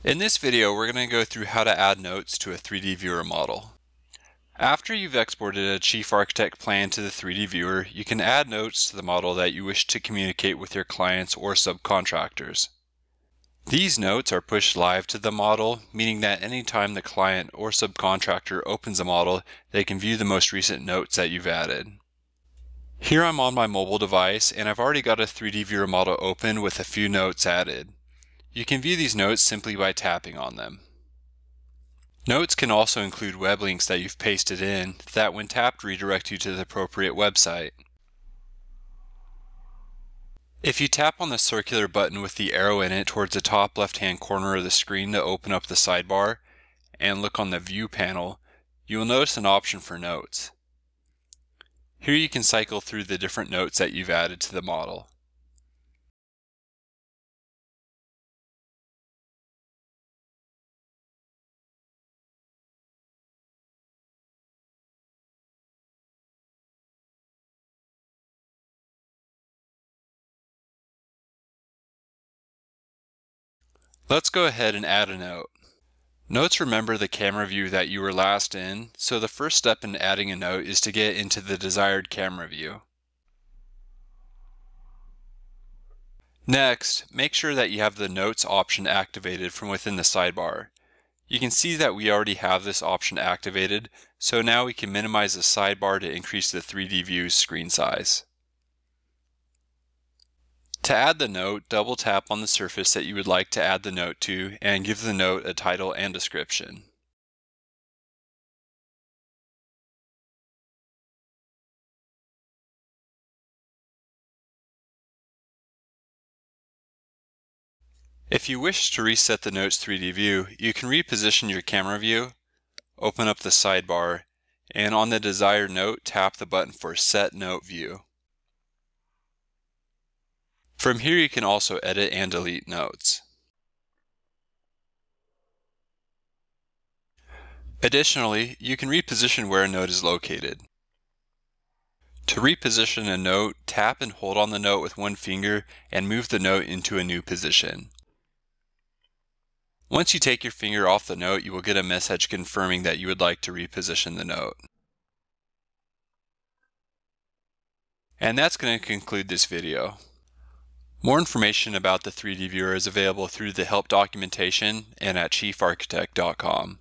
In this video, we're going to go through how to add notes to a 3D viewer model. After you've exported a Chief Architect plan to the 3D viewer, you can add notes to the model that you wish to communicate with your clients or subcontractors. These notes are pushed live to the model, meaning that anytime the client or subcontractor opens a model, they can view the most recent notes that you've added. Here I'm on my mobile device, and I've already got a 3D viewer model open with a few notes added. You can view these notes simply by tapping on them. Notes can also include web links that you've pasted in that, when tapped, redirect you to the appropriate website. If you tap on the circular button with the arrow in it towards the top left-hand corner of the screen to open up the sidebar, and look on the View panel, you will notice an option for notes. Here you can cycle through the different notes that you've added to the model. Let's go ahead and add a note. Notes remember the camera view that you were last in, so the first step in adding a note is to get into the desired camera view. Next, make sure that you have the Notes option activated from within the sidebar. You can see that we already have this option activated, so now we can minimize the sidebar to increase the 3D view's screen size. To add the note, double tap on the surface that you would like to add the note to and give the note a title and description. If you wish to reset the note's 3D view, you can reposition your camera view, open up the sidebar, and on the desired note, tap the button for Set Note View. From here, you can also edit and delete notes. Additionally, you can reposition where a note is located. To reposition a note, tap and hold on the note with one finger and move the note into a new position. Once you take your finger off the note, you will get a message confirming that you would like to reposition the note. And that's going to conclude this video. More information about the 3D viewer is available through the help documentation and at chiefarchitect.com.